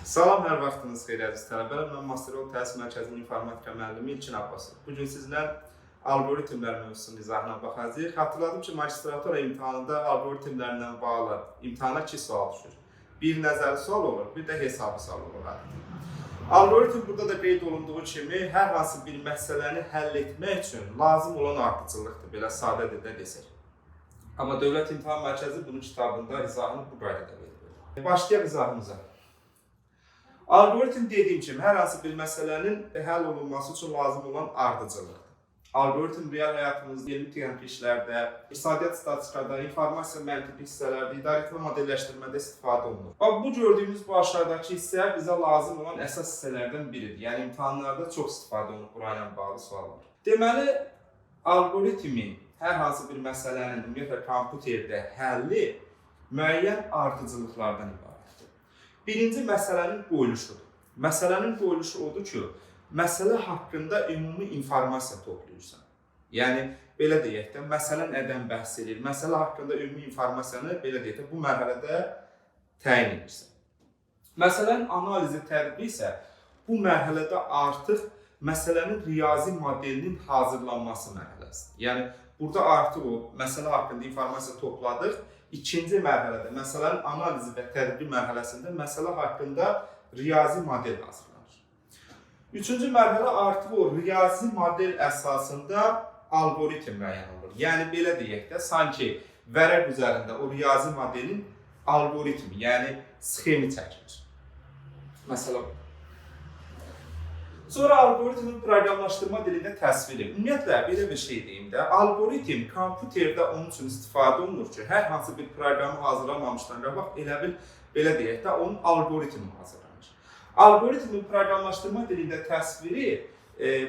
Salam, hər vaxtınız xeyir əziz tələbələr. Mən Masterol Təhsil Mərkəzinin informatika müəllimi İlkin Abbasov. Bugün sizlə algoritmlər mövzusunun izahına baxacağıq. Xatırladım ki, magistratura imtahanında algoritmlərlə bağlı imtahana 2 sual düşür. Bir nəzəri sual olur, bir də hesabı sual olur. Algoritm burada da qeyd olunduğu kimi hər hansı bir məsələni həll etmək üçün lazım olan ardıcıllıqdır. Belə sadə dildə desək. Amma Dövlət İmtahan Mərkəzi bunun kitabında izahını bu qaydada verir. Başlayaq izahımıza. Algoritm dediyim kimi hər hansı bir məsələnin həll olunması üçün lazım olan ardıcıllıqdır. Algoritm real həyatımızda, elmi texniki işlərdə, iqtisadiyyat statistikada, informasiya məntiqi hissələrdə, idarəetmə modelləşdirmədə istifadə olunur. Bu gördüyümüz bu aşağıdakı hissə bizə lazım olan əsas hissələrdən biridir. Yəni imtahanlarda çox istifadə olunur burayla bağlı suallar. Deməli, algoritmin hər hansı bir məsələnin ümumiyyətlə kompüterdə həlli müəyyən ardıcıllıqlardan ibarətdir. Birinci məsələnin qoyuluşudur. Məsələnin qoyuluşu odur ki, məsələ haqqında ümumi informasiya toplayırsan. Yəni, belə deyək də, məsələ nədən bəhs edir, məsələ haqqında ümumi informasiyanı, belə deyək də, bu mərhələdə təyin edirsən. Məsələnin analizi tədqiqi isə bu mərhələdə artıq məsələnin riyazi modelinin hazırlanması mərhələsidir. Yəni, burada artıq o məsələ haqqında informasiya topladıq. İkinci mərhələdə, məsələnin analizi və tədqiqi mərhələsində məsələ haqqında riyazi model hazırlanır. Üçüncü mərhələ artıq o riyazi model əsasında algoritm müəyyən olur. Yəni, belə deyək də, sanki vərəq üzərində o riyazi modelin algoritmi, yəni sxemi çəkilir. Məsələ bu. Sonra algoritmin proqramlaşdırma dilində təsviri. Ümumiyyətlə, belə bir şey deyim də, algoritm kompüterdə onun üçün istifadə olunur ki, hər hansı bir proqramı hazırlamamışdan qabaq elə bil, belə deyək də, onun algoritmi hazırlanır. Algoritmin proqramlaşdırma dilində təsviri,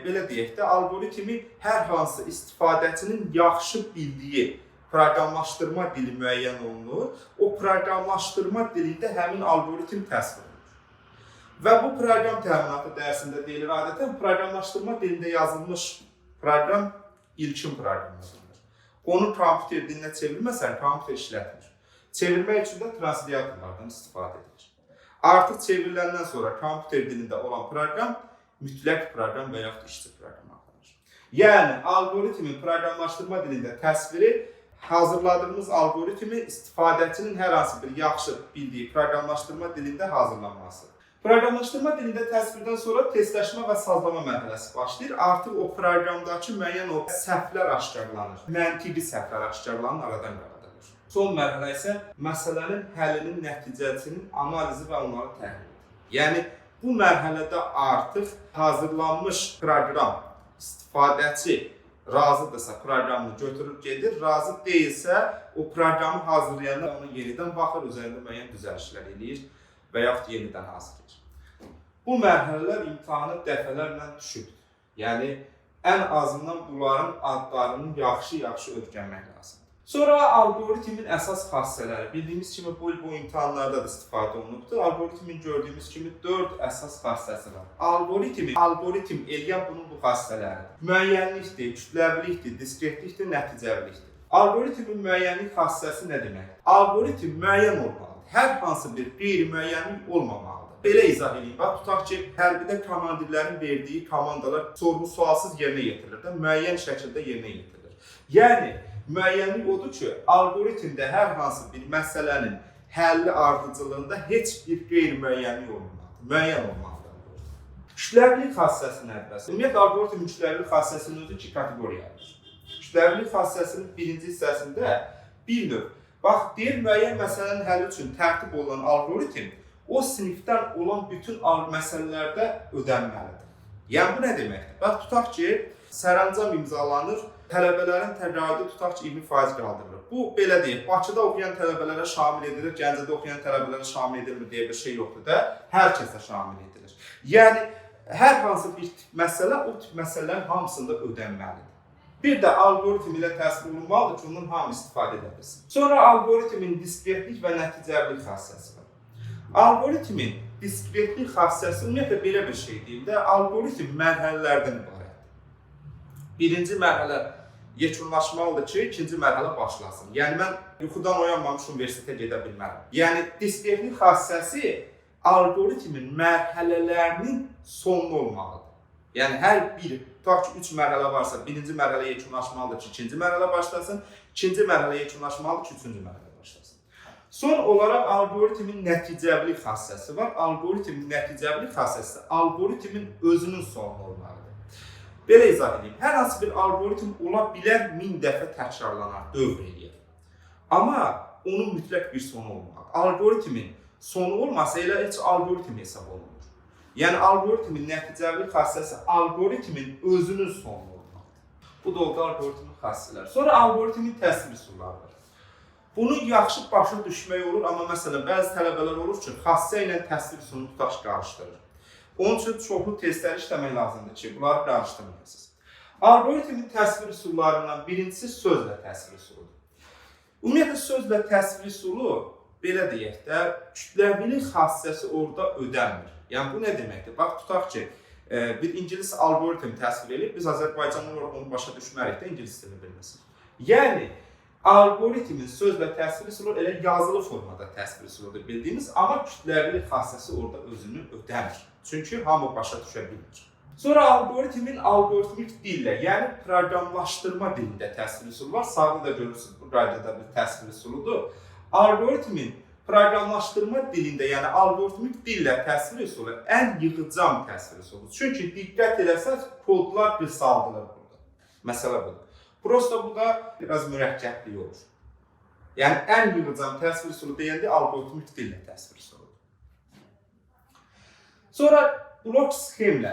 belə deyək də, algoritmi hər hansı istifadəçinin yaxşı bildiyi proqramlaşdırma dili müəyyən olunur. O proqramlaşdırma dilində həmin algoritm təsvir olunur. Və bu proqram təminatı dərsində deyilir, adətən proqramlaşdırma dilində yazılmış proqram ilkin proqramdır. Onu kompüter dilinə çevirməsən, kompüter işlətmir. Çevirmək üçün də translyatorlardan istifadə edilir. Artıq çevriləndən sonra kompüter dilində olan proqram mütləq proqram və yaxud işçi proqram adlanır. Yəni, algoritmin proqramlaşdırma dilində təsviri hazırladığımız algoritmi istifadəçinin hər hansı bir yaxşı bildiyi proqramlaşdırma dilində hazırlanması. Proqramlaşdırma dilində təsvirdən sonra testləşmə və sazlama mərhələsi başlayır. Artıq o proqramdakı müəyyən o səhvlər aşkarlanır. Məntiqi səhvlər aşkarlanır, aradan qaradılır. Son mərhələ isə məsələnin həllinin nəticəsinin analizi və onları təhlilidir. Yəni, bu mərhələdə artıq hazırlanmış proqram istifadəçi razıdırsa proqramını götürür, gedir, razı deyilsə o proqramı hazırlayanlar onu yenidən baxır, üzərində müəyyən düzəlişlər eləyir və yaxud yenidən hazırlayır. Bu mərhələlər imtahanı dəfələrlə düşübdür. Yəni, ən azından bunların adlarını yaxşı öyrənmək lazımdır. Sonra algoritmin əsas xassələri. Bildiyimiz kimi bu imtahanlarda da istifadə olunubdur. Algoritmin gördüyümüz kimi 4 əsas xassəsi var. Algoritm eləyən bunun bu xassələridir. Müəyyənlikdir, kütləvilikdir, diskretlikdir, nəticəvilikdir. Algoritmin müəyyənlik xassəsi nə deməkdir? Algoritm müəyyən olmalıdır. Hər hansı bir qeyri-müəyyənlik olmamalıdır. Belə izah edeyim. Tutaq ki, hərbidə komandirlərin verdiyi komandalar sorğu-sualsız yerinə yetirilir, müəyyən şəkildə yerinə yetirilir. Yəni, müəyyənlik odur ki, algoritmdə hər hansı bir məsələnin həlli ardıcılığında heç bir qeyri-müəyyənlik olmalıdır. Müəyyən olmalıdır. Kütləvilik xassəsi nədir? Ümumiyyətlə, algoritmin kütləvilik xassəsinin özü 2 kateqoriyadır. Kütləvilik xassəsinin birinci hissəsində bir növ. Bax, deyir, müəyyən məsələnin həlli üçün tərtib olunan algoritm o sinifdən olan bütün məsələlərdə ödənməlidir. Yəni, bu nə deməkdir? Bax, tutaq ki, sərəncam imzalanır, tələbələrin təqaüdü tutaq ki, 20% qaldırılır. Bu, belə deyək, Bakıda oxuyan tələbələrə şamil edilir, Gəncədə oxuyan tələbələrə şamil edilmir deyə bir şey yoxdur da, hər kəsə şamil edilir. Yəni, hər hansı bir tip məsələ, o tip məsələlərin hamısında ödənməlidir. Bir də algoritm ilə təsvir olunmalıdır ki, ondan hamı istifadə edə bilsin. Sonra algoritmin diskretlik və nəticəvilik xassəsi var. Algoritmin diskretlik xassəsi ümumiyyətlə belə bir şey deyim də, algoritm mərhələlərdən ibarətdir. Birinci mərhələ yekunlaşmalıdır ki, ikinci mərhələ başlasın. Yəni, mən yuxudan oyanmamış universitetə gedə bilmərəm. Yəni, diskretlik xassəsi algoritmin mərhələlərinin sonlu olmalıdır. Yəni hər bir, tutaq ki 3 mərhələ varsa, birinci mərhələ yekunlaşmalıdır ki, ikinci mərhələ başlasın, ikinci mərhələ yekunlaşmalıdır ki, üçüncü mərhələ başlasın. Son olaraq algoritmin nəticəvli xassəsi var. Algoritmin nəticəvli xassəsi algoritmin özünün sonlu olmalıdır. Belə izah edeyim. Hər hansı bir algoritm ola bilər 1000 dəfə təkrarlanar, dövr edir. Amma onun mütləq bir sonu olmalıdır. Algoritmin sonu olmasa elə heç algoritm hesab olunur. Yəni algoritmin nəticəvli xassəsi algoritmin özünün sonlu olmalıdır. Bu da oldu algoritmin xassələri. Sonra algoritmin təsvir üsulları var. Bunu yaxşı başa düşmək olur, amma məsələn bəzi tələbələr olur ki, xassə ilə təsvir üsulunu tutaq qarışdırır. Onun üçün çoxlu testlər işləmək lazımdır ki, bunları qarışdırmayasınız. Algoritmin təsvir üsullarından birincisi sözlə təsvir üsuludur. Ümumiyyətlə sözlə təsvir üsulu belə deyək də, kütləvili xassəsi orada ödənmir. Yəni bu nə deməkdir? Bax, tutaq ki, bir ingilis algoritm təsvir edib, biz Azərbaycanlı olaraq onu başa düşmərək də ingilis dilini bilməsin. Yəni, algoritmin sözlə təsvir üsulu elə yazılı formada təsvir üsuludur bildiyimiz, amma kütləvili xassəsi orada özünü ödəmir. Çünki hamı başa düşə bilmir. Sonra algoritmin algoritmik dillə, yəni proqramlaşdırma dilində təsvir üsulu var. Sağda da görürsünüz, bu qaydada bir təsvir üsuludur. Algoritmin proqramlaşdırma dilində, yəni algoritmik dillə təsvir üsulu ən yığcam təsvir üsuludur. Çünki diqqət eləsəz, kodlar qısaldılır burada. Məsələ budur. Prosta bu da biraz mürəkkəblik olur. Yəni ən yığcam təsvir üsulu deyəndə algoritmik dillə təsvir üsuludur. Sonra blok sxemlə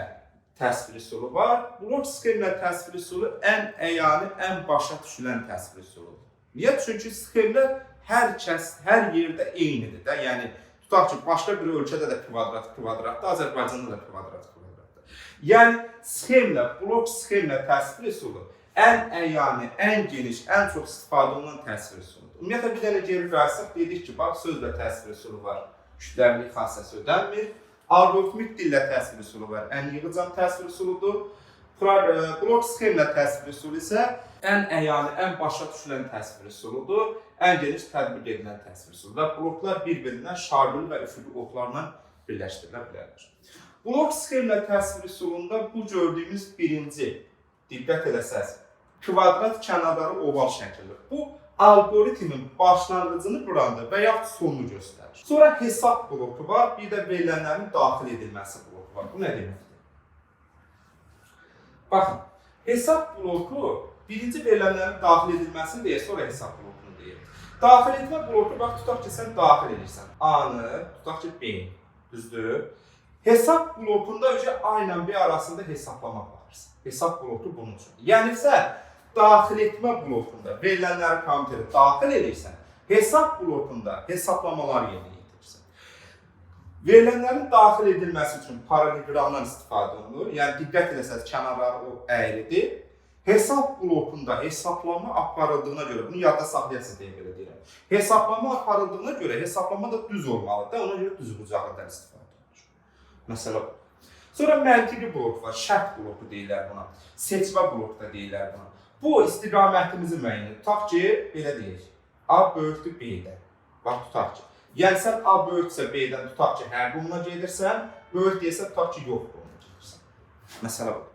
təsvir üsulu var. Blok sxemlə təsvir üsulu ən əyani, ən başa düşülən təsvir üsuludur. Niyə? Çünki sxemlər hər kəs, hər yerdə eynidir də. Yəni, tutaq ki, başqa bir ölkədə də kvadratdır, Azərbaycanda da kvadratdır. Yəni, sxemlə, blok sxemlə təsvir üsulu ən əyani, ən geniş, ən çox istifadə olunan təsvir üsuludur. Ümumiyyətlə, bir dənə geri qayıtsaq, dedik ki, bax, sözlə təsvir üsulu var, kütləvli xassəsi ödənmir. Algoritmik dillə təsvir üsulu var, ən yığcam təsvir üsuludur. Blok sxemlə təsvir üsulu isə ən əyani, ən başa düşülən təsvir üsuludur. Ən geniş tətbiq edilən təsvir üsuludur. Və bloklar bir-birindən şargılı və üfüqi oxlarla birləşdirilə bilərlər. Blok sxemlə təsvir üsulunda bu gördüyümüz birinci, diqqət eləsəz, kvadrat kənarları oval şəkildir. Bu, algoritmin başlanğıcını buranda və yaxud sonunu göstərir. Sonra hesab bloku var, bir də verilənlərin daxil edilməsi bloku var. Bu nə deməkdir? Baxın, hesab bloku birinci verilənlərin daxil edilməsini deyir, sonra hesab blokunu deyir. Daxil etmə bloku, bax, tutaq ki, sən daxil edirsən. A-nı, tutaq ki, B-ni, düzdür. Hesab blokunda A ilə B arasında hesablama baxırsın. Hesab bloku bunun üçün. Yəni sən daxil etmə blokunda verilənləri kompüterə daxil edirsən, hesab blokunda hesablamalar yerinə yetirirsən. Verilənlərin daxil edilməsi üçün paralelogramdan istifadə olunur. Yəni diqqət eləsəz, kənarları o əyridir. Hesab blokunda hesablama aparıldığına görə, bunu yadda saxlayasınız deyə belə deyirəm. Hesablama aparıldığına görə hesablama da düz olmalıdır. Ona görə düz bucaqlıdan istifadə olunur. Məsələ bu. Sonra məntiqi blok var, şərt bloku deyirlər buna. Seçmə bloku da deyirlər buna. Bu istiqamətimizi müəyyən edir. Tutaq ki, belə deyək. A böyükdür B-dən. Bax, tutaq ki. Yəni sən A böyüksə B-dən tutaq ki, hər qumuna gedirsən, böyük deyəsə tutaq ki, yox qumuna gedirsən. Məsələ bu.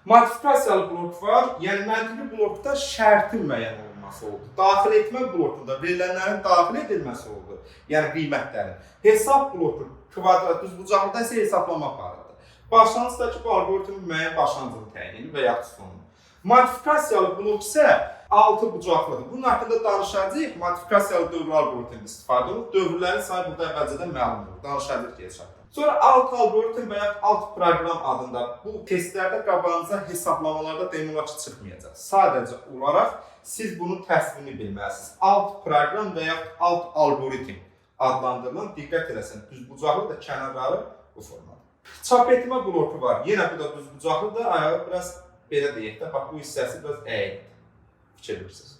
Modifikasiyalı blok var, yəni məntiqi blokda şərtin müəyyən olunması oldu. Daxil etmə blokunda verilənlərin daxil edilməsi oldu, yəni qiymətlərin. Hesab bloku kvadrat düzbucaqlıda isə hesablama aparıldı. Başlanğıcdakı bu algoritmin müəyyən başlanğıcını təyin edir və yaxud sonunu. Modifikasiyalı blok isə altı bucaqlıdır. Bunun haqqında danışacağıq. Modifikasiyalı dövr algoritmində istifadə olunur. Dövrlərin sayı burada əvvəlcədən məlumdur. Danışacağıq gedişatda. Sonra alt algoritm və ya alt proqram adında bu testlərdə qabağınıza hesablamalarda demək olar ki, çıxmayacaq. Sadəcə olaraq siz bunun təsvirini bilməlisiniz. Alt proqram və ya alt algoritm adlandırılan, diqqət eləsin, düzbucaqlı da kənarları bu formada. Çap etmə bloku var. Yenə bu da düzbucaqlıdır. Ayağı biraz belə deyək də, bax bu hissəsi biraz əyildir. Fikir verirsiniz.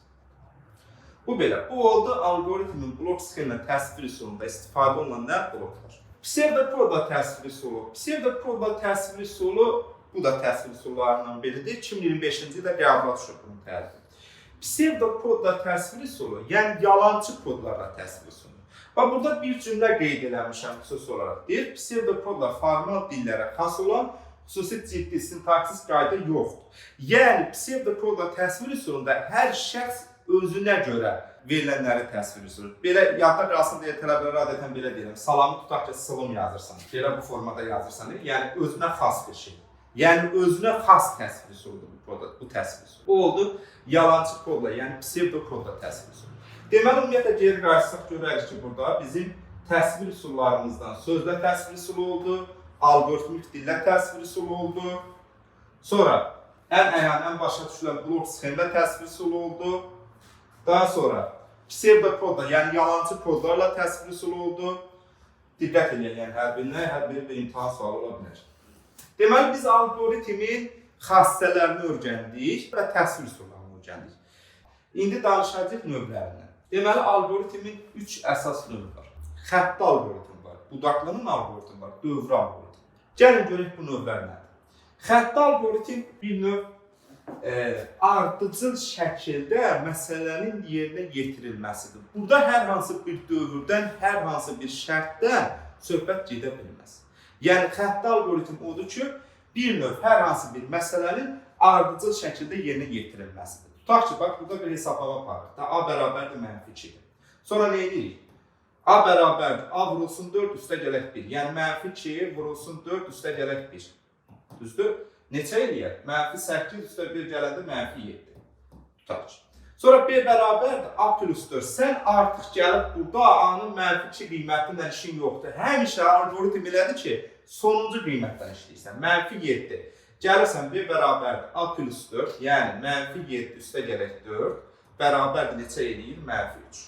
Bu belə. Bu oldu algoritmin blok sxemlə təsvir üsulunda istifadə olunan nə bloklar? Psevdokodla təsvir üsulu. Psevdokodla təsvir üsulu, bu da təsvir üsullarından biridir. 2025-ci ildə qəbula düşür bunun tərifi. Psevdokodla təsvir üsulu, yəni yalancı kodlarla təsvir üsulu. Bax, burada bir cümlə qeyd eləmişəm xüsusi olaraq. Deyir, psevdokodlar formal dillərə xas olan xüsusi ciddi sintaksiz qayda yoxdur. Yəni, psevdokodlar təsvir üsulunda hər şəxs özünə görə verilənləri təsvir üsulu. Belə yadda qalsın deyə tələbələrə adətən belə deyirəm. Salamı tutaq ki, sıvım yazırsan. Belə bu formada yazırsan. Yəni, özünə xas bir şey. Yəni, özünə xas təsvir üsuludur bu təsvir üsulu. O oldu yalancı kodla, yəni psevdokodla təsvir üsulu. Deməli, ümumiyyətlə, geri qarşısaq görərik ki, burada bizim təsvir üsullarımızdan sözlə təsvir üsulu oldu, algoritmik dillə təsvir üsulu oldu. Sonra ən əyani, ən başa düşülən blok sxemlə təsvir üsulu oldu. Daha sonra psevdokodla, yəni yalancı kodlarla təsvir üsulu oldu. Diqqət edin, yəni hər biri bir imtahan sualı ola bilər. Deməli, biz algoritmin xassələrini öyrəndik və təsvir üsullarını öyrəndik. İndi danışacağıq növlərindən. Deməli, algoritmin 3 əsas növü var. Xətti algoritm var, budaqlanan algoritm var, dövrü algoritm. Gəlin görək bu növlər nədir? Xətti algoritm bir növ ardıcıl şəkildə məsələnin yerinə yetirilməsidir. Burada hər hansı bir dövrdən, hər hansı bir şərtdən söhbət gedə bilməz. Yəni, xətti algoritm odur ki, bir növ hər hansı bir məsələnin ardıcıl şəkildə yerinə yetirilməsidir. Tutaq ki, bax, burada bir hesablama aparır. A bərabərdir mənfi 2-dir. Sonra nə edirik? A bərabərdir. A vurulsun 4, üstə gələk 1. Yəni, mənfi 2 vurulsun 4, üstə gələk 1. Düzdür? Neçə eləyər? Mənfi 8 üstə 1 gələndə mənfi 7. Tutaq ki. Sonra B bərabərdir. A plus 4. Sən artıq gəlib burada A-nın mənfi 2 qiymətindən işin yoxdur. Həmişə algoritm elədir ki, sonuncu qiymətdən işləyirsən. Mənfi 7. Gəlirsən B bərabərdir. A plus 4. Yəni, mənfi 7 üstə gələk 4. Bərabərdir neçə eləyir? Mənfi 3.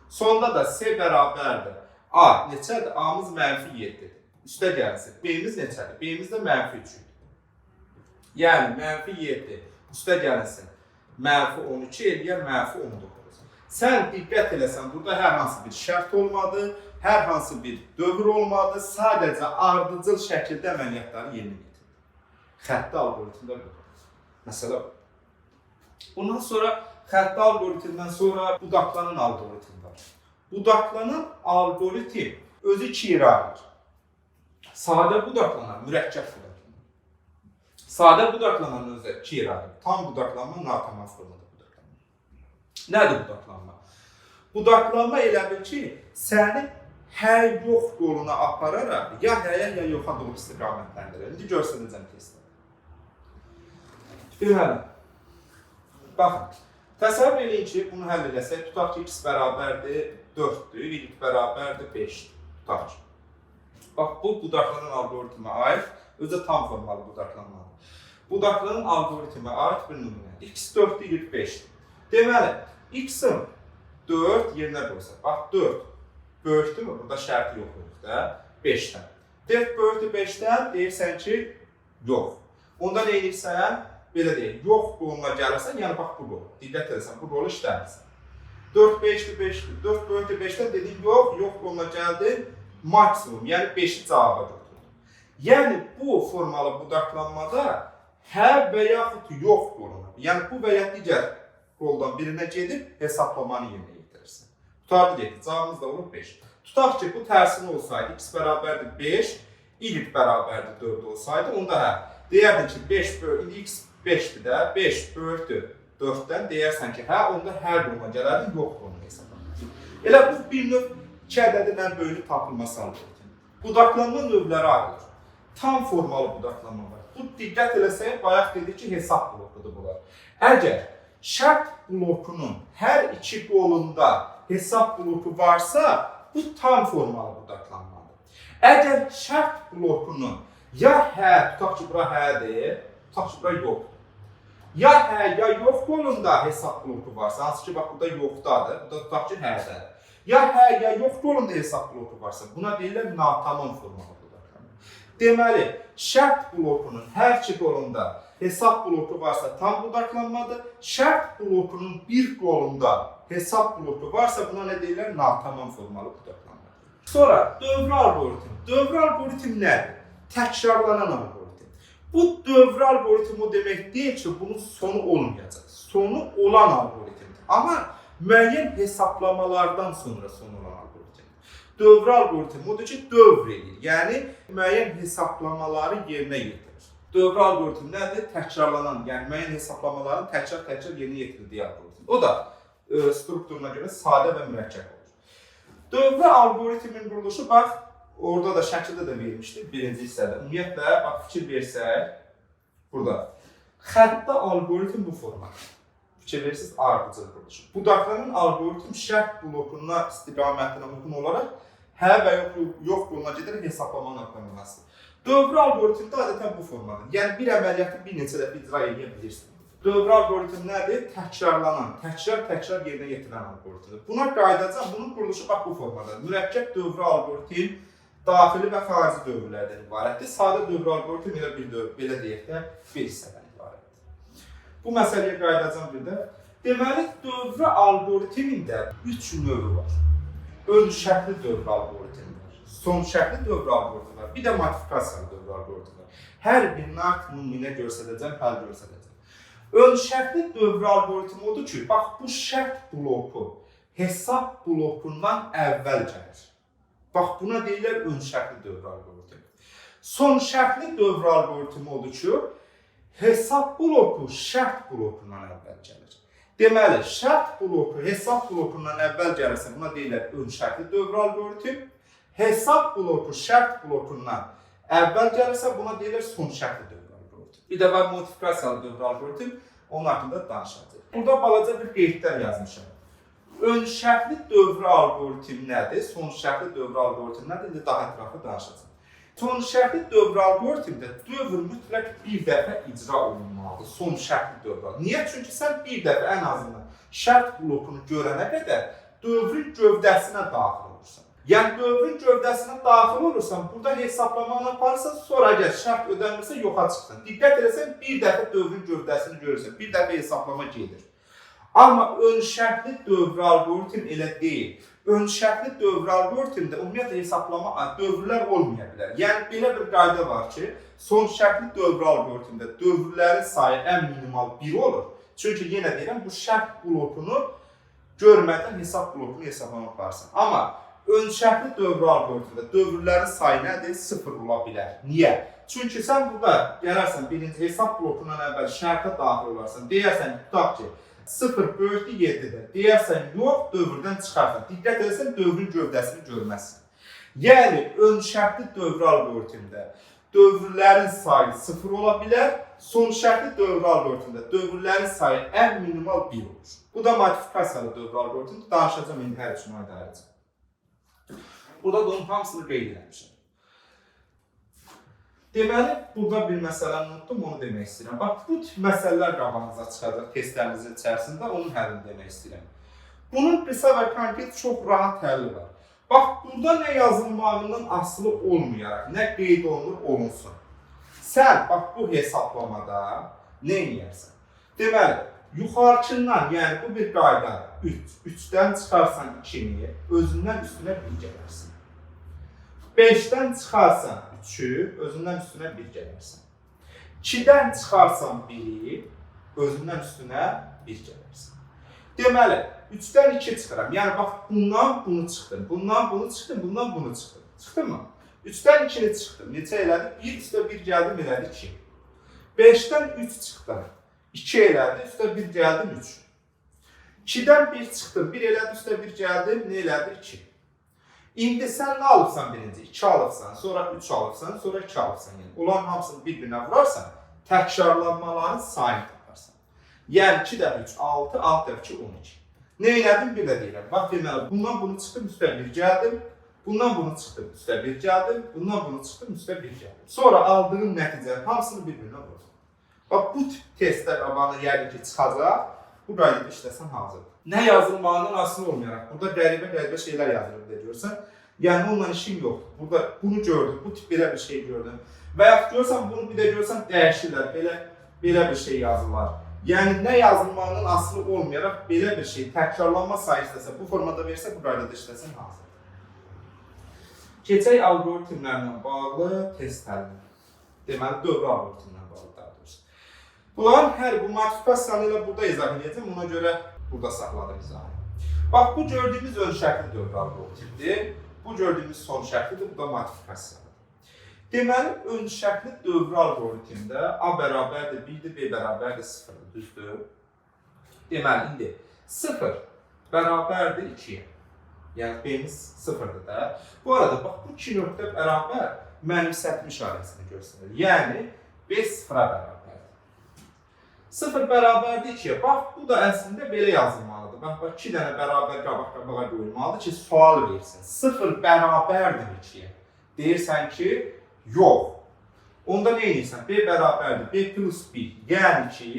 Sonda da C bərabərdir. A neçədir? A-mız mənfi 7-dir. Üstə gəlsin. B-miz neçədir? B-miz də mənfi 3-dür. Yəni, mənfi 7 üstə gəlsin. Mənfi 12 eləyər, mənfi 19. Sən diqqət eləsən, burada hər hansı bir şərt olmadı, hər hansı bir dövr olmadı, sadəcə ardıcıl şəkildə əməliyyatları yerinə getirir. Xətti algoritmdə budur. Məsələ bu. Bundan sonra xətti algoritmdən sonra budaqlanan algoritm var. Budaqlanan algoritm özü iki yerə ayrılır. Sadə budaqlanan, mürəkkəb budaqlanan. Sadə budaqlanan özü iki yerə ayrılır. Tam budaqlanma, natamam formada budaqlanma. Nədir budaqlanma? Budaqlanma elə bil ki, səni hə-yox yoluna apararaq ya həyə, ya yoxa doğru istiqamətləndirir. İndi görsənəcəm testdə. Deməli, baxın, təsəvvür edin ki, bunu həll edəsək, tutaq ki, x bərabərdir 4-dür, y bərabərdir 5-dir. Tutaq ki. Bax, bu budaqlanan algoritmə aid, özü tam formalı budaqlanmadır. Budaqlanan algoritmə aid bir nümunədir. X 4-dür, y 5-dir. Deməli, x-in 4 yerinə qoysa, bax 4 böyükdür mü? Burada şərti yoxdur da, 5-dən. 4 böyükdür 5-dən, deyirsən ki, yox. Onda nə edirsən? Belə deyil, yox qoluna gəlirsən, yəni bax bu qol. Diqqət edirsən, bu qolu işləmirsən. 4 5-dir, 5-dir. 4 böyükdür 5-dən dedin, yox qoluna gəldin, maksimum, yəni 5-i cavaba götürdün. Yəni bu formalı budaqlanmada hə və yaxud yox qoluna, yəni bu və ya digər qoldan birinə gedib hesaplamanı yerinə yetirirsən. Tutardı getdi, cavabımız da olur 5. Tutaq ki, bu tərsini olsaydı, x bərabərdir 5, y bərabərdir 4 olsaydı, onda hə. Deyərdin ki, 5 indi x 5-dir də, 5 böyükdür 4-dən, deyərsən ki, hə, onda hər qoluna gələrdin, yox qoluna hesablanır. Elə bu bir növ 2 ədədin ən böyük tapılması algoritmi. Budaqlanma növləri ayrılır. Tam formalı budaqlanma var. Bu diqqət eləsək, bayaq dedik ki, hesab blokudur bunlar. Əgər şərt blokunun hər iki qolunda hesab bloku varsa, bu tam formalı budaqlanmadır. Əgər şərt blokunun ya hə, tutaq ki, bura hədir, tutaq ki, bura yoxdur. Ya hə, ya yox qolunda hesab bloku varsa, hansı ki, bax, burada yoxdadır, burada tutaq ki, hədədir. Ya hə, ya yox qolunda hesab bloku varsa, buna deyirlər natamam formalı budaqlanma. Deməli, şərt blokunun hər iki qolunda hesab bloku varsa tam budaqlanmadır, şərt blokunun bir qolunda hesab bloku varsa, buna nə deyirlər? Natamam formalı budaqlanmadır. Sonra, dövrü algoritm. Dövrü algoritm nədir? Təkrarlanan algoritm. Bu dövrü algoritm o demək deyil ki, bunun sonu olmayacaq. Sonu olan algoritmdir. Amma müəyyən hesablamalardan sonra sonu olan algoritmdir. Dövr alqoritmi odur ki, dövr edir. Yəni, müəyyən hesablamaları yerinə yetirir. Dövr alqoritmi nədir? Təkrarlanan, yəni müəyyən hesablamaların təkrar yerinə yetirildiyi alqoritm. O da strukturuna görə sadə və mürəkkəb olur. Dövr alqoritmin quruluşu, bax, orada da şəkildə də vermişdik, birinci hissədə. Ümumiyyətlə, bax, fikir versək, burada. Xəttdə alqoritm bu formada. Fikir verirsiniz, ardıcıl quruluşu. Budaqların alqoritm şərt blokuna istiqamətinə uyğun olaraq hə və yox yoluna gedərək hesaplamanın aparılması. Dövr alqoritmdə adətən bu formadır. Yəni, bir əməliyyatı bir neçə dəfə icra edə bilirsiniz. Dövr alqoritm nədir? Təkrarlanan, təkrar yerinə yetirilən alqoritmdir. Buna qayıdacaq, bunun quruluşu bax bu formadadır. Mürəkkəb dövr alqoritm daxili və xarici dövrlərdən ibarətdir. Sadə dövr alqoritm elə bir dövr, belə deyək də, bir hissədən ibarətdir. Bu məsələyə qayıdacaq bir də. Deməli, dövr alqoritmində 3 növü var. Ön şərtli dövr alqoritmi var, son şərtli dövr alqoritmi var, bir də modifikasiyalı dövr alqoritmi var. Hər birini artıq nümunə göstərəcəm, həll göstərəcəm. Ön şərtli dövr alqoritmi odur ki, bax bu şərt bloku hesab blokundan əvvəl gəlir. Bax buna deyirlər ön şərtli dövr alqoritmi. Son şərtli dövr alqoritmi odur ki, hesab bloku şərt blokundan əvvəl gəlir. Deməli, şərt bloku hesab blokundan əvvəl gəlirsə, buna deyirlər ön şərtli dövr alqoritm. Hesab bloku şərt blokundan əvvəl gəlirsə, buna deyirlər son şərtli dövr alqoritm. Bir də var modifikasiyalı dövr alqoritm, onun haqqında danışacağıq. Burada balaca bir qeydlər yazmışam. Ön şərtli dövr alqoritm nədir? Son şərtli dövr alqoritm nədir? İndi daha ətraflı danışacağım. Son şərtli dövr alqoritmdə dövr mütləq bir dəfə icra olunmalıdır. Son şərtli dövr. Niyə? Çünki sən bir dəfə ən azından şərt blokunu görənə qədər dövrün gövdəsinə daxil olursan. Yəni dövrün gövdəsinə daxil olursan, burada hesablamanı aparırsan, sonra əgər şərt ödənmirsə yoxa çıxsan. Diqqət edəsən, bir dəfə dövrün gövdəsini görürsən, bir dəfə hesablama gedir. Amma ön şərtli dövr alqoritm elə deyil. Ön şərtli dövr alqoritmdə ümumiyyətlə hesablama dövrlər olmaya bilər. Yəni, belə bir qayda var ki, son şərtli dövr alqoritmdə dövrlərin sayı ən minimal 1 olur. Çünki yenə deyirəm, bu şərt blokunu görmədən hesab blokunu hesablama aparırsan. Amma ön şərtli dövr alqoritmdə dövrlərin sayı nədir? 0 ola bilər. Niyə? Çünki sən burada gələrsən, birinci hesab blokundan əvvəl şərtə daxil olarsan, deyərsən, tutaq ki, 0 böyükdür 7-dir. Deyərsən, yox, dövrdən çıxarsan. Diqqət edəsən, dövrün gövdəsini görməzsən. Yəni, ön şərtli dövr alqoritmdə dövrlərin sayı 0 ola bilər, son şərtli dövr alqoritmdə dövrlərin sayı ən minimal 1 olur. Bu da modifikasiyalı dövr alqoritmdir. Danışacağım, indi hər üçün ayrı-ayrıca. Burada da onun hamısını qeyd etmişəm. Deməli, burada bir məsələni unutdum, onu demək istəyirəm. Bax, bu tip məsələlər qabağınıza çıxacaq testlərinizin içərisində, onun həllini demək istəyirəm. Bunun qısa və konkret çox rahat həlli var. Bax, burada nə yazılmağından asılı olmayaraq, nə qeyd olunsun. Sən, bax, bu hesablamada nə edərsən? Deməli, yuxarıçından, yəni bu bir qayda 3. 3-dən çıxarsan 2-ni, özündən üstünə 1 gələrsən. 5-dən çıxarsan 3-ü, özündən üstünə 1 gələrsən. 2-dən çıxarsan 1-i, özündən üstünə 1 gələrsən. Deməli, 3-dən 2 çıxıram. Yəni, bax, bundan bunu çıxdım, bundan bunu çıxdım, bundan bunu çıxdım. Çıxdın mı? 3-dən 2-ni çıxdım. Neçə elədi? 1 üstə 1 gəldim, elədi 2. 5-dən 3 çıxdım. 2 elədi, üstə 1 gəldim, 3. 2-dən 1 çıxdım, 1 elədi, üstə 1 gəldim, nə elədi? 2. İndi sən nə alıbsan birinci? 2 alıbsan, sonra 3 alıbsan, sonra 2 alıbsan. Yəni, onların hamısını bir-birinə vurarsan, təkrarlanmaların sayını taparsan. Yəni, 2 dəfə 3, 6, 6 dəfə 2, 12. Nə elədim? Bir də deyirəm. Bax, deməli, bundan bunu çıxdım, üstə 1 gəldim. Bundan bunu çıxdım, üstə 1 gəldim. Bundan bunu çıxdım, üstə 1 gəldim. Sonra aldığım nəticənin hamısını bir-birinə vurursan. Bax, bu tip testlər qabağına yəqin ki, çıxacaq. Bu qaydada işləsən hazırdır. Nə yazılmağından asılı olmayaraq, burada qəribə şeylər yazılır deyə görsən. Yəni, onunla işim yoxdur. Burada bunu gördüm, bu tip belə bir şey gördüm. Və yaxud görsən, bunu bir də görsən, dəyişirlər, belə bir şey yazırlar. Yəni, nə yazılmağından asılı olmayaraq, belə bir şey təkrarlanma sayı istəsə, bu formada versə, bu qaydada işləsən hazırdır. Keçək alqoritmlərlə bağlı test həlli. Deməli, dövr alqoritmlərlə bağlı daha doğrusu. Bunların hər bu modifikasiyanı ilə burada izah edəcəm, ona görə burada saxladım izahı. Bax, bu gördüyümüz ön şərtli dövr alqoritmdir. Bu gördüyümüz son şəklidir, bu da modifikasiyadır. Deməli, ön şəkli dövrü algoritmdə A bərabərdir 1-dir, B bərabərdir 0-dır, düzdür? Deməli, indi 0 bərabərdir 2-yə. Yəni, B-miz 0-dır da. Bu arada, bax, bu 2 nöqtə bərabər mənimsətmə işarəsini göstərir. Yəni, B 0-a bərabərdir. 0 bərabərdir 2-yə. Bax, bu da əslində belə yazılmalıdır. Bax, 2 dənə bərabər qabaq-qabağa qoyulmalıdır ki, sual versin. 0 bərabərdir 2-yə. Deyirsən ki, yox. Onda nə edirsən? B bərabərdir, B plus 1. Yəni ki,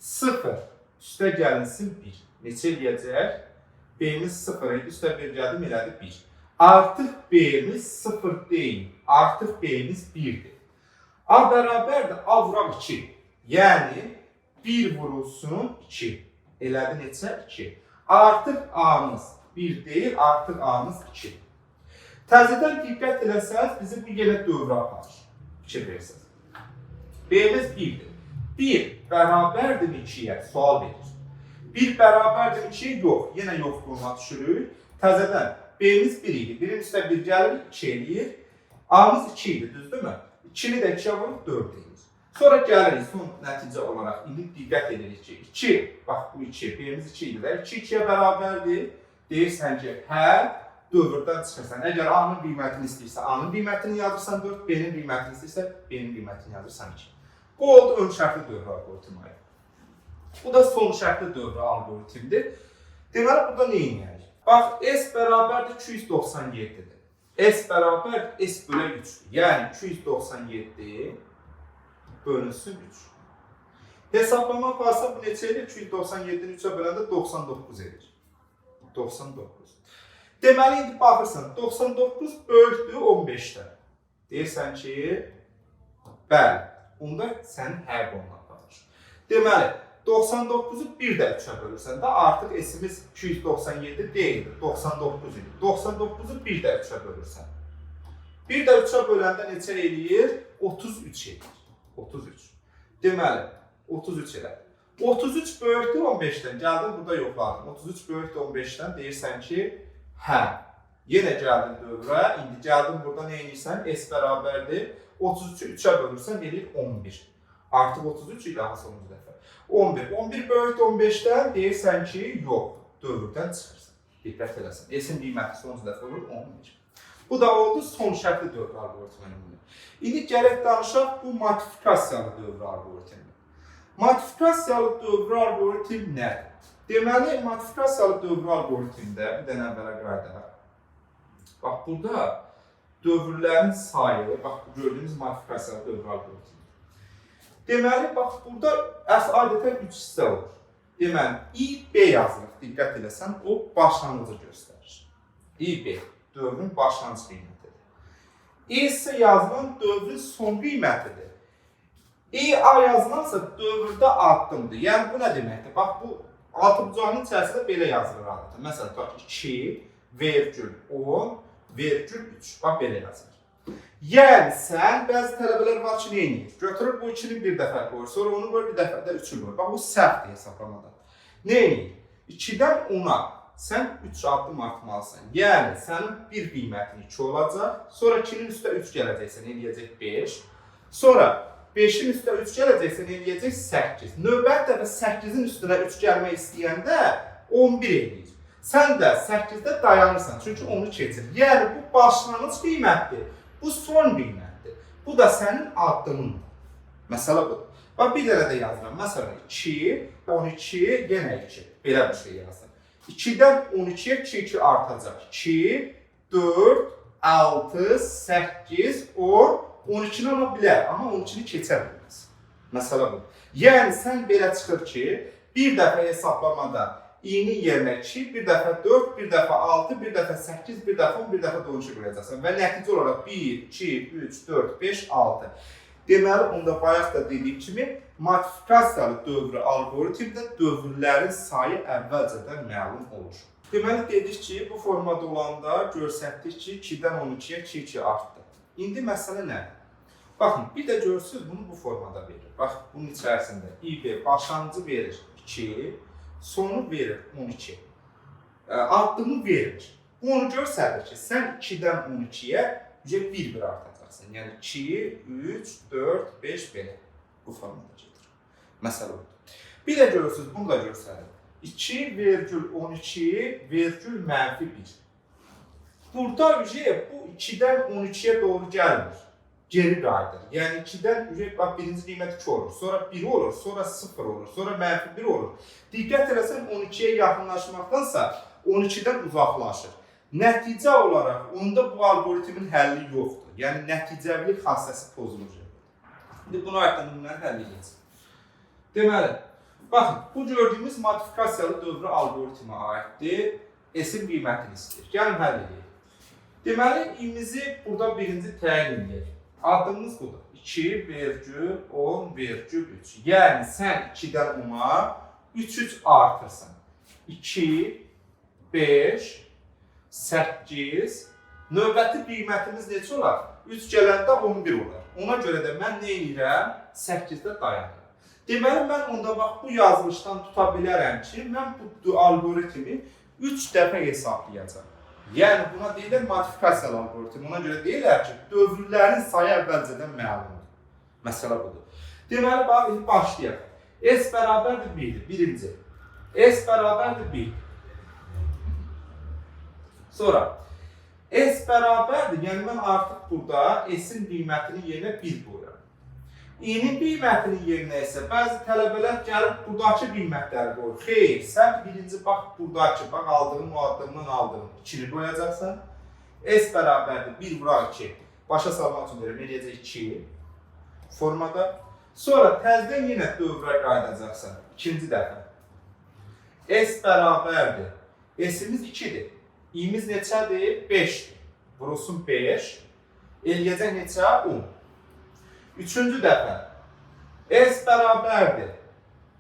0 üstə gəlinsin 1. Neçə eləyəcək? B-miz 0 idi, üstə 1 gəldim, elədi 1. Artıq B-miz 0 deyil, artıq B-miz 1-dir. A bərabərdir, A vuraq 2. Yəni, 1 vurulsun 2. Elədi neçə? 2. Artıq A-mız 1 deyil, artıq A-mız 2. Təzədən diqqət eləsəz, bizi bu yenə dövrə aparır. Fikir verirsiniz. B-miz 1-dir. 1 bərabərdir 2-yə, sual verir. 1 bərabərdir 2-yə, yox. Yenə yoxluğuna düşürük. Təzədən B-miz 1 idi. 1-in üstə 1 gəlir, 2 eləyir. A-mız 2 idi, düzdürmü? 2-ni də 2-yə vurub 4 deyir. Sonra gəlirik son nəticə olaraq. İndi diqqət edirik ki, 2, bax bu 2, B-miz 2 idi də. 2 2-yə bərabərdir. Deyirsən ki, hə, dövrdən çıxırsan. Əgər A-nın qiymətini istəyirsə, A-nın qiymətini yazırsan 4, B-nin qiymətini istəyirsə, B-nin qiymətini yazırsan 2. Bu oldu ön şərtli dövrə algoritmi. Bu da son şərtli dövrə algoritmdir. Deməli, burada nə edəyik? Bax, S bərabərdir 297-dir. S bərabər S bölə 3-dür. Yəni, 297 bölünsün 3. Hesablama aparsa bu neçə edir? 297-ni 3-ə böləndə 99 edir. 99. Deməli, indi baxırsan, 99 böyükdür 15-dən. Deyirsən ki, bəli, onda sənin hər qonuna baxır. Deməli, 99-u 1 də 3-ə bölürsən də artıq S-imiz 297 deyildir, 99 idi. 99-u 1 də 3-ə bölürsən. 1 də 3-ə böləndə neçə eləyir? 33 edir. 33. Deməli, 33 elə. 33 böyükdür 15-dən. Gəldin, burada yoxladım. 33 böyükdür 15-dən. Deyirsən ki, hə. Yenə gəldin dövrə. İndi gəldin, burada nə edirsən? S bərabərdir. 33-ü 3-ə bölürsən, eləyir 11. Artıq 33 ilə daha sonuncu dəfə. 11. 11 böyükdür 15-dən. Deyirsən ki, yox. Dövrdən çıxırsan. Diqqət eləsən. S-in qiyməti sonuncu dəfə olur 11. Bu da oldu son şərtli dövrə algoritminin. İndi gələk danışaq bu modifikasiyalı dövrə algoritmi. Modifikasiyalı dövrə algoritm nədir? Deməli, modifikasiyalı dövrə algoritmdə bir dənə əvvələ qayıdaq. Bax, burada dövrlərin sayı, bax, gördüyünüz modifikasiyalı dövrə algoritmi. Deməli, bax, burada adətən 3 hissə olur. Deməli, İB yazılır, diqqət eləsən, o başlanğıcı göstərir. İB, dövrün başlanğıc qiymətidir. E isə yazılan dövrün son qiymətidir. A yazılansa dövrdə addımdır. Yəni, bu nə deməkdir? Bax, bu altıbucağının içərisində belə yazılır adətən. Məsələn, 2, vergül 10, vergül 3. Bax, belə yazılır. Yəni, sən, bəzi tələbələr var ki, nə edir? Götürür bu 2-ni bir dəfə qoyur, sonra onu qoyur, bir dəfə də 3-ü qoyur. Bax, bu səhvdir hesablamada. Nə edir? 2-dən 10-a sən 3 addım artmalısan. Yəni, sənin bir qiymətin 2 olacaq, sonra 2-nin üstə 3 gələcəksən, eləyəcək 5. Sonra 5-in üstə 3 gələcəksən, eləyəcək 8. Növbət dəfə 8-in üstünə 3 gəlmək istəyəndə 11 eləyir. Sən də 8-də dayanırsan, çünki onu keçir. Yəni, bu başlanğıc qiymətdir, bu son qiymətdir. Bu da sənin addımındır. Məsələ budur. Bax, bir dənə də yazıram. Məsələn, 2, 12, yenə 2. Belə bir şey yazdım. 2-dən 12-yə 2 artacaq. 2, 4, 6, 8, 10, 12-ni ala bilər, amma 12-ni keçə bilməz. Məsələ bu. Yəni, sən belə çıxır ki, bir dəfə hesablamada i-nin yerinə 2, bir dəfə 4, bir dəfə 6, bir dəfə 8, bir dəfə 10, bir dəfə 12 qoyacaqsan. Və nəticə olaraq 1, 2, 3, 4, 5, 6. Deməli, onda bayaq da dediyim kimi, modifikasiyalı dövrü algoritmdə dövrlərin sayı əvvəlcədən məlum olur. Deməli, dedik ki, bu formada olanda görsətdik ki, 2-dən 12-yə 2 artdı. İndi məsələ nədir? Baxın, bir də görürsünüz, bunu bu formada verir. Bax, bunun içərisində İB başlanğıcı verir 2, sonu verir 12. Addımı verir. Bu onu göstərir ki, sən 2-dən 12-yə 1 artacaqsan. Yəni 2, 3, 4, 5 belə. Bu formada gedir. Məsələ budur. Bir də görürsünüz, bunu da göstərir. 2,12 vergül mənfi 1. Burada bu 2-dən 12-yə doğru gəlmir. Geri qayıdır. Yəni 2-dən bax birinci qiymət 2 olur, sonra 1 olur, sonra 0 olur, sonra mənfi 1 olur. Diqqət eləsən 12-yə yaxınlaşmaqdansa 12-dən uzaqlaşır. Nəticə olaraq onda bu algoritmin həlli yoxdur. Yəni nəticəvilik xassəsi pozulur. İndi bunu aydın nümunəni həll edəcək. Deməli, baxın, bu gördüyümüz modifikasiyalı dövrü algoritmə aiddir. S-in qiymətini istəyir. Gəlin həll edək. Deməli, i-mizi burada birinci təyin edək. Adımız budur. 2,10,3. Yəni, sən 2-dən 10-a 3 artırsan. 2, 5, 8, növbəti qiymətimiz necə olar? 3 gələndə 11 olar. Ona görə də mən nə edirəm? 8-də dayanıram. Deməli, mən onda bax, bu yazılışdan tuta bilərəm ki, mən bu algoritmi 3 dəfə hesablayacağım. Yəni, buna deyilər modifikasiyalı algoritm. Ona görə deyirlər ki, dövrlərin sayı əvvəlcədən məlumdur. Məsələ budur. Deməli, bax, başlayaq. S bərabərdir 1-dir, birinci. S bərabərdir 1. Sonra, S bərabərdir, yəni mən artıq burada S-in qiymətini yerinə 1 qoyuram. I-nin qiymətinin yerinə isə bəzi tələbələr gəlib buradakı qiymətləri qoyur. Xeyr, sən birinci bax buradakı, bax aldığın muaddımdan aldığın 2-ni qoyacaqsan. S bərabərdir 1 vuraq 2. Başa salmaq üçün verim, eləyəcək 2 formada. Sonra təzdən yenə dövrə qaydacaqsan, ikinci dəfə. S bərabərdir. S-imiz 2-dir. I-miz neçədir? 5-dir. Vurulsun 5. Eləyəcək neçə? 10. Üçüncü dəfə. S bərabərdir.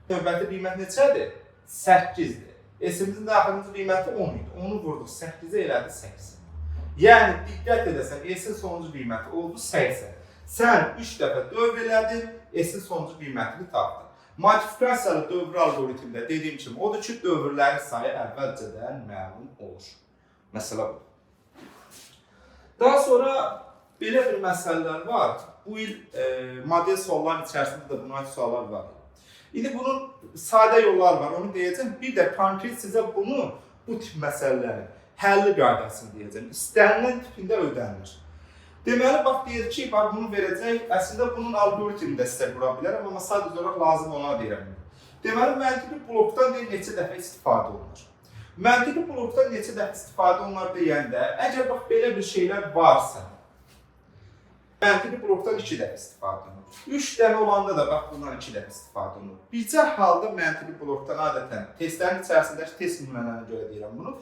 Növbəti qiymət neçədir? 8-dir. S-imizin daxilinci qiyməti 10 idi. Onu vurduq 8-ə elədi 80. Yəni, diqqət edəsən, S-in sonuncu qiyməti oldu 80. Sən 3 dəfə dövr elədin, S-in sonuncu qiymətini tapdın. Modifikasiyalı dövr algoritmdə dediyim kimi, odur ki, dövrlərin sayı əvvəlcədən məlum olur. Məsələ bu. Daha sonra belə bir məsələlər var. Bu il model sualların içərisində də buna aid suallar var. İndi bunun sadə yolları var, onu deyəcəm. Bir də konkret sizə bunu, bu tip məsələlərin həlli qaydasını deyəcəm. İstənilən tipində ödənilir. Deməli, bax, deyir ki, bunu verəcək, əslində bunun algoritmini də sizə qura bilərəm, amma sadəcə olaraq lazım olana deyirəm. Deməli, məntiqi blokdan neçə dəfə istifadə olunur. Məntiqi blokdan neçə dəfə istifadə olunur deyəndə, əgər bax, belə bir şeylər varsa, məntiqi blokdan 2 dəfə istifadə olunur. 3 dənə olanda da bax, bundan 2 dəfə istifadə olunur. Bircə halda məntiqi blokdan adətən, testlərin içərisindəki test nümunələrinə görə deyirəm bunu,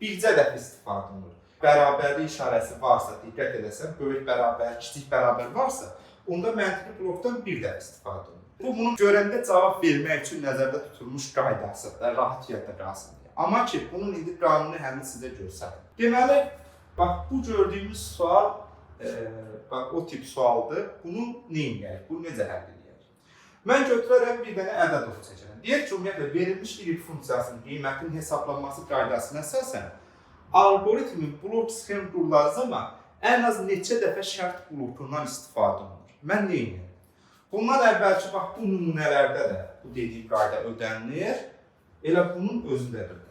bircə dəfə istifadə olunur. Bərabərlik işarəsi varsa, diqqət edəsən, böyük bərabər, kiçik bərabər varsa, onda məntiqi blokdan bir dəfə istifadə olunur. Bu, bunu görəndə cavab vermək üçün nəzərdə tutulmuş qaydasıdır, rahat yerdə qalsın deyə. Amma ki, bunun indi qanuni həllini sizə göstərir. Deməli, bax, bu gördüyümüz sual, bax, o tip sualdır. Bunu neyinləyək? Bunu necə həll edək? Mən götürərəm bir dənə ədəd oxu çəkərəm. Deyək ki, ümumiyyətlə, verilmiş bir funksiyasının qiymətinin hesablanması qaydasına əsasən, algoritmin blok sxem qurulağı zaman ən az neçə dəfə şərt blokundan istifadə olunur. Mən neyim? Bundan əvvəlki, bax, bu nümunələrdə də bu dediyim qayda ödənilir, elə bunun özündə də ödənilir.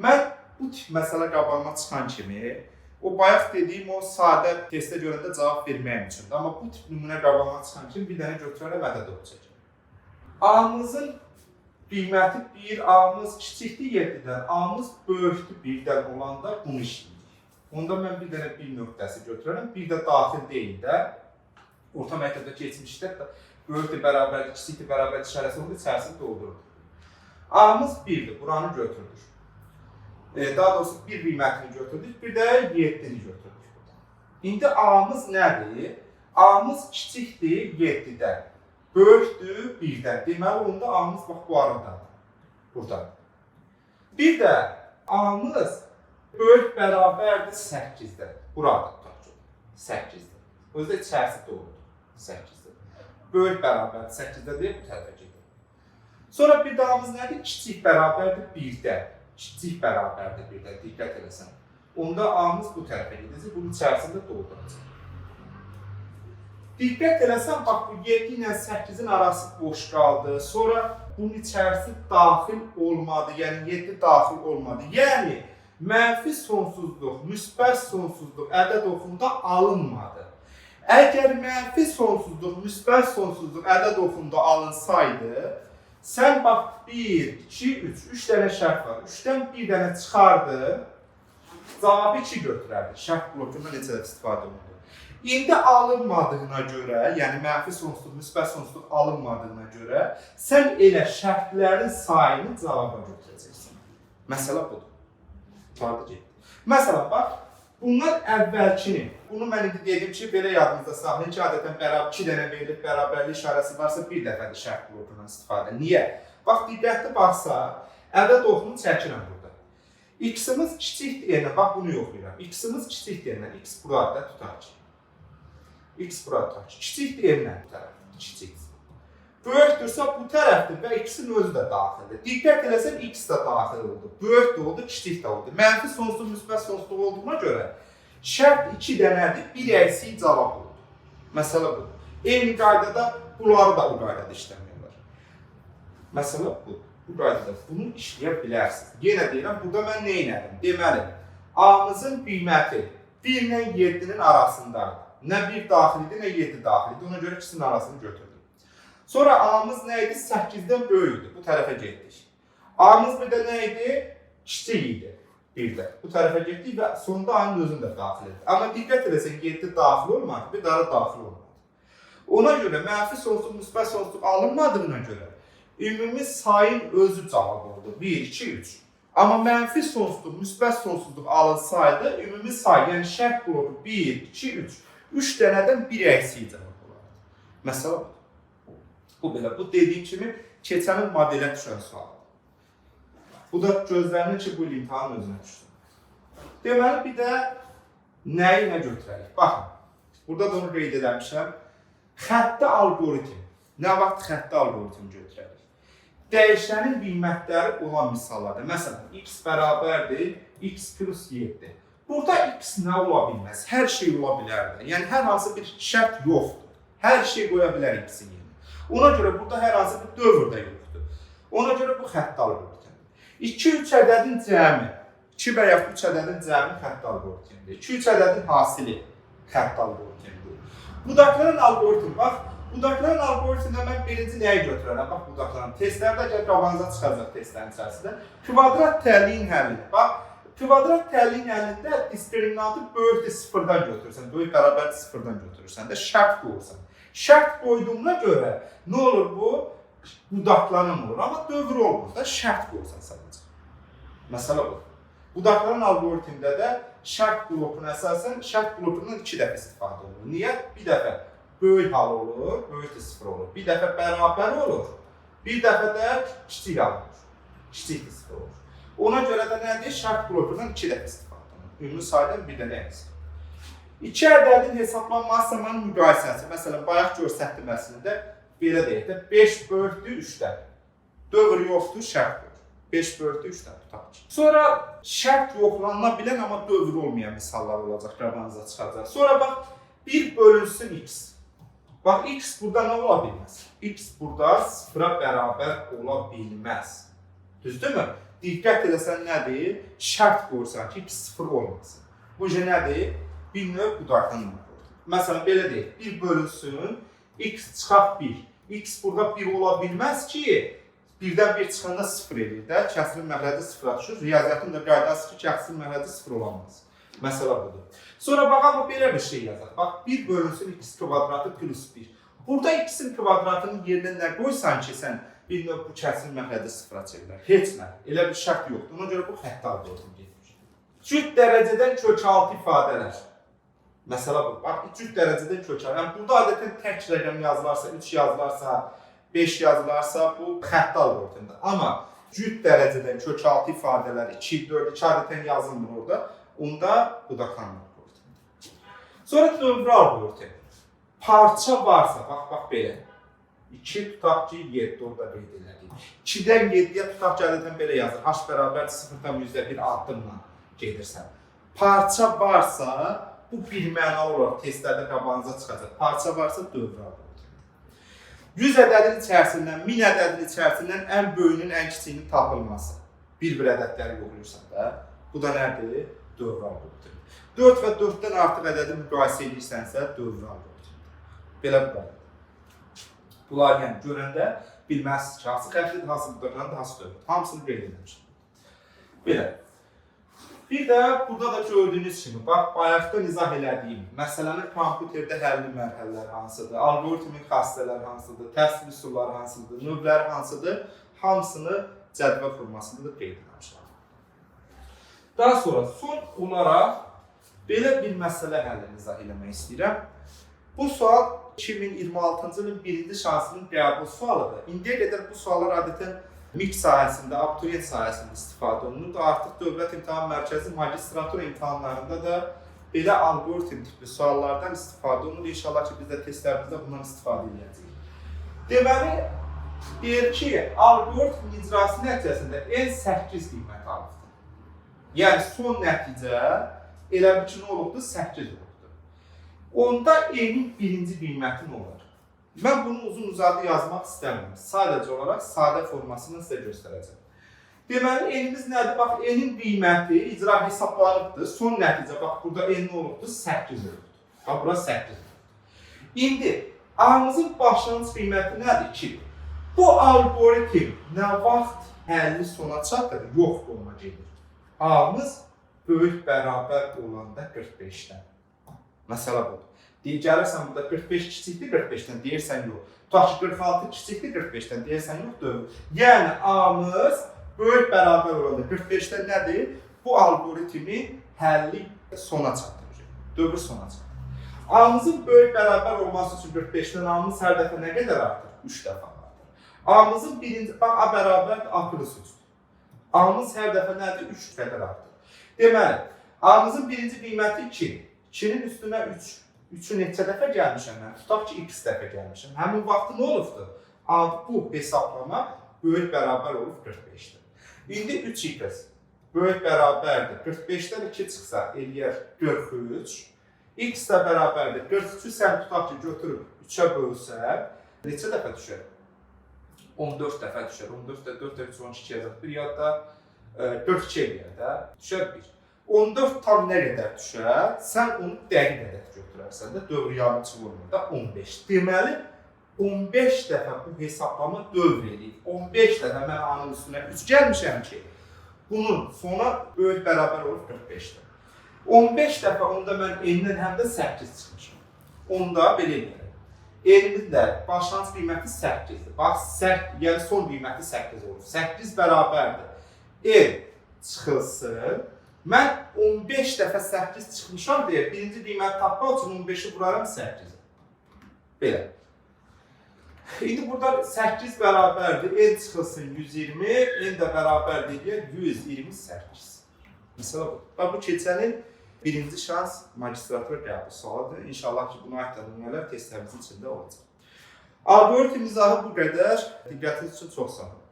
Mən bu tip məsələ qabağıma çıxan kimi, o bayaq dediyim o sadə testə görəndə cavab verməyim üçündür. Amma bu tip nümunə qabağıma çıxan kimi bir dənə götürərəm ədəd oxu çəkərəm. A-mızın qiyməti 1, A-mız kiçikdir 7-dən, A-mız böyükdür 1-dən olanda bunu işləyirik. Onda mən bir dənə 1 nöqtəsi götürərəm, bir də daxil deyil də, orta məktəbdə keçmişdə böyükdür, bərabərdir, kiçikdir, bərabərdir işarəsi oldu, içərisini doldurur. A-mız 1-dir, buranı götürdük. Daha doğrusu 1 qiymətini götürdük, bir də 7-ni götürdük. İndi A-mız nədir? A-mız kiçikdir 7-dən. Böyükdür 1-dən. Deməli, onda A-mız bax, bu aradadır. Buradan. Bir də A-mız böyük bərabərdir 8-dən. Burada tutaq. 8-dən. Özdə içərisi doğrudur. 8-dən. Böyük bərabərdir 8-dən deyil, bu tərəfə gedir. Sonra bir də A-mız nədir? Kiçik bərabərdir 1-dən. Kiçik bərabərdir 1-dən. Diqqət eləsən. onda A-mız bu tərəfə gedəcək, bunun içərisində dolduracaq. Diqqət eləsən, bax bu 7 ilə 8-in arası boş qaldı. Sonra bunun içərisi daxil olmadı, yəni 7 daxil olmadı. Yəni mənfi sonsuzluq, müsbət sonsuzluq ədəd oxumda alınmadı. Əgər mənfi sonsuzluq, müsbət sonsuzluq ədəd oxumda alınsaydı, sən bax 1, 2, 3, 3 dənə şərt var. 3-dən bir dənə çıxardı, cavabı 2 götürərdi. Şərt blokundan necə istifadə olundu. İndi alınmadığına görə, yəni mənfi sonsuzluq, müsbət sonsuzluq alınmadığına görə, sən elə şərtlərin sayını cavaba götürəcəksən. Məsələ budur. Fardı getdi. Məsələn, bax, bunlar əvvəlkini. Bunu mən indi dedim ki, belə yadınızda saxlayın ki, adətən 2 dənə verilib bərabərlik işarəsi varsa, bir dəfədir şərt blokundan istifadə. Niyə? Bax, diqqətli baxsa, ədəd oxunu çəkirəm burada. X-imiz kiçik deyəndən, bax bunu yoxlayıram. X-imiz kiçik deyəndən, X burada tutar ki. X burada tutar ki. Kiçik deyəndən bu tərəfdir, kiçik. Böyükdürsə bu tərəfdir və X-in özü də daxildir. Diqqət eləsən, X də daxil oldu. Böyük də oldu, kiçik də oldu. Mənfi sonsuzluq, müsbət sonsuzluq olduğuna görə şərt 2 dənədir, bir əksik cavab oldu. Məsələ budur. Eyni qaydada bunları da bu qaydada işləmirlər. Məsələ budur. Bu qaydada bunu işləyə bilərsiniz. Yenə deyirəm, burada mən nə elədim? Deməli, A-mızın qiyməti 1 ilə 7-nin arasındadır. Nə 1 daxilidir, nə 7 daxilidir. Ona görə ikisinin arasını götürdüm. Sonra A-mız nə idi? 8-dən böyükdür. Bu tərəfə getdik. A-mız bir də nə idi? Kiçik idi. Bir də. Bu tərəfə getdik və sonunda A-nın özünü də daxil etdik. Amma diqqət edəsən, 7 daxil olmadı, bir daha daxil olmadı. Ona görə mənfi sonsuzluq, müsbət sonsuzluq alınmadığına görə ümumi sayın özü cavab oldu. 1, 2, 3. Amma mənfi sonsuzluq, müsbət sonsuzluq alınsaydı, ümumi say, yəni şərt bloku 1, 2, 3. 3 dənədən bir əksik cavab olardı. Məsələ budur. Bu belə, bu dediyim kimi keçənin modelə düşən sualdır. Bu da gözlərinir ki, bu imtahan özünə düşsün. Deməli, bir də nəyi nə götürərik? Baxın, burada da onu qeyd edəmişəm. Xəttli algoritm. Nə vaxt xəttli algoritm götürərik? Dəyişənin qiymətləri olan misallarda. Məsələn, x bərabərdir, x plus 7. Burada x nə ola bilməz? Hər şey ola bilərdir. Yəni, hər hansı bir şərt yoxdur. Hər şey qoya bilər x-in yerinə. Ona görə burada hər hansı bir dövr də yoxdur. Ona görə bu xəttli algoritmdir. 2-3 ədədin cəmi, 2 və yaxud 3 ədədin cəmi xəttli algoritmdir. 2-3 ədədin hasili xəttli algoritmdir. Budaqların algoritmi, bax, budaqların algoritmində mən birinci nəyi götürərəm? Bax, budaqların testlərdə gəl qabanıza çıxacaq testlərin içərisində. Kvadrat təlliyin həllidir. Bax, kvadrat təlliyin həllində diskriminantı böyükdür sıfırdan götürürsən, böyük bərabərdir sıfırdan götürürsən də şərt qoyursan. Şərt qoyduğuna görə nə olur bu? Budaqlanan olur, amma dövr olmur da şərt qoyursan sadəcə. Məsələ bu. Budaqlanan algoritmdə də şərt blokuna əsasən şərt blokundan 2 dəfə istifadə olunur. Niyə? Bir dəfə böyük hal olur, böyükdür sıfır olur. Bir dəfə bərabər olur, bir dəfə də kiçik hal olur. Kiçikdir sıfır olur. Ona görə də nədir? Şərt blokundan 2 dəfə istifadə olunur. Ümumi saydan bir dənə əksik. 2 ədədin hesablanması zamanı müqayisəsi. Məsələn, bayaq göstərdiyim əslində belə deyək də 5 böyükdür 3-dən. Dövr yoxdur, şərt yoxdur. 5 böyükdür 3-dən tutaq ki. Sonra şərt yoxlanıla bilən, amma dövr olmayan misallar olacaq, qabanıza çıxacaq. Sonra bax, 1 bölünsün x. Bax, x burada nə ola bilməz? X burada 0-a bərabər ola bilməz. Düzdürmü? Diqqət eləsən nədir? Şərt qoyursan ki, x 0 olmasın. Bu nədir? Bir növ budaqdan olur. Məsələn, belə deyək, 1 bölünsün, x çıxaq 1. X burada 1 ola bilməz ki, birdən 1 çıxanda 0 edir də, kəsrin məxrəci 0-a düşür. Riyaziyyatın da qaydası ki, kəsrin məxrəci 0 olamaz. Məsələ budur. Sonra baxalım, belə bir şey yazaq. Bax, 1 bölünsün x kvadratı plus 1. Burada x-in kvadratının yerinə nə qoysan ki, sən bir növ bu kəsrin məxrəci 0-a çevirər. Heç nə. Elə bir şərt yoxdur. Ona görə bu xəttli algoritm getmiş. Cüt dərəcədən kök altı ifadələr. Məsələ bu. Bax, 3 dərəcədən kökələn. Yəni, burada adətən tək rəqəm yazılarsa, 3 yazılarsa, 5 yazılarsa, bu xəttli algoritmdir. Amma cüt dərəcədən kökaltı ifadələr 2, 4, 2 adətən yazılmır orada. Onda budaqlanma algoritmidir. Sonra dövrü algoritm. Parça varsa, bax belə. 2 tutaq ki, 7 orada qeyd elədik. 2-dən 7-yə tutaq ki, adətən belə yazır. H bərabər 0,1 addımla gedirsən. Parça varsa, bu bir mənalı olaraq testlərdə qabağınıza çıxacaq. Parça varsa dövr alqoritmi. 100 ədədin içərisindən, 1000 ədədin içərisindən ən böyüyünün ən kiçiyinin tapılması. Bir ədədləri yoxlayırsan da, bu da nədir? Dövr alqoritmi. 4 və 4-dən artıq ədədi müqayisə edirsənsə, dövr alqoritmi. Belə bu. Bunlar yəni görəndə bilməzsiniz ki, hansı xəttlidir, hansı müqayisə, hansı dövr. Hamısını qeyd edilmişəm. Belə. Bir də burada da gördüyünüz kimi, bax, bayaqda izah elədiyim, məsələnin kompüterdə həlli mərhələləri hansıdır, algoritmin xassələri hansıdır, təsvir üsulları hansıdır, növləri hansıdır, hamısını cədvəl formasında da qeyd etmişəm. Daha sonra son olaraq belə bir məsələ həllini izah eləmək istəyirəm. Bu sual 2026-cı ilin birinci şansının qəbul sualıdır. İndiyə qədər bu suallar adətən MİQ sahəsində, abituriyent sahəsində istifadə olunur. Artıq Dövlət İmtahan Mərkəzi magistratura imtahanlarında da belə algoritm tipli suallardan istifadə olunur. İnşallah ki, biz də testlərimizdə bundan istifadə edəcəyik. Deməli, deyir ki, algoritm icrası nəticəsində N8 qiymət alıbdır. Yəni, son nəticə elə bir ki, nə olubdur? 8 olubdur. Onda N-in birinci qiyməti nə olur? Mən bunu uzun-uzadı yazmaq istəmirəm. Sadəcə olaraq sadə formasını sizə göstərəcəm. Deməli, N-imiz nədir? Bax, N-in qiyməti icra hesablanıbdır. Son nəticə, bax, burada N olubdur? 8 olubdur. Bax, bura 8 olubdur. İndi, A-mızın başlanğıc qiyməti nədir? 2. Bu algoritm nə vaxt həlli sona çatır? Yoxdur, ona gedir. A-mız böyük bərabər olanda 45-dən. Məsələ budur. Gəlirsən burada 45 kiçikdir 45-dən, deyirsən yox. Tutaq ki, 46 kiçikdir 45-dən, deyirsən yoxdur. Yəni, A-mız böyük bərabər olanda 45-dən nədir? Bu algoritmi həlli sona çatdırır. Dövr sona çatdırır. A-mızın böyük bərabər olması üçün 45-dən A-mız hər dəfə nə qədər artır? 3 dəfə artır. A-mızın birinci, bax, A bərabərdir, A+3. A-mız hər dəfə nədir? 3 qədər artır. Deməli, A-mızın birinci qiyməti 2. 2-nin üstünə 3. 3-ü neçə dəfə gəlmişəm mən? Tutaq ki, x dəfə gəlmişəm. Həmin vaxtı nə olubdur? Bu hesablama böyük bərabər olub 45-dir. İndi 3x böyük bərabərdir. 45-dən 2 çıxsa eləyər 43. X də bərabərdir. 43-ü sən tutaq ki, götürüb 3-ə bölsən, neçə dəfə düşər? 14 dəfə düşər. 14 də 4 də 3, 12 yazaq. Bir yadda 42 eləyər də. Düşər 1. 14 tam nə qədər düşər, sən onu dəqiq ədəd götürərsən də, dövr yarımçı vurmada 15. Deməli, 15 dəfə bu hesablama dövr edib. 15 dəfə mən A-nın üstünə 3 gəlmişəm ki, bunun sona böyük bərabər olub 45-dən. 15 dəfə onda mən N-dən həm də 8 çıxmışam. Onda belə edərəm. N-in də başlanğıc qiyməti 8-dir. Bax, yəni son qiyməti 8 olur. 8 bərabərdir. N çıxılsın. Mən 15 dəfə 8 çıxmışam deyə birinci qiyməti tapmaq üçün 15-i vuraram 8-ə. Belə. İndi burada 8 bərabərdir, N çıxılsın 120, N də bərabər deyək 128. Məsələ bu. Bu keçənin birinci şans magistratura qəbul sualıdır. İnşallah ki, buna aid nümunələr testlərimizin içində olacaq. Algoritm izahı bu qədər. Diqqətiniz üçün çox sağ olun.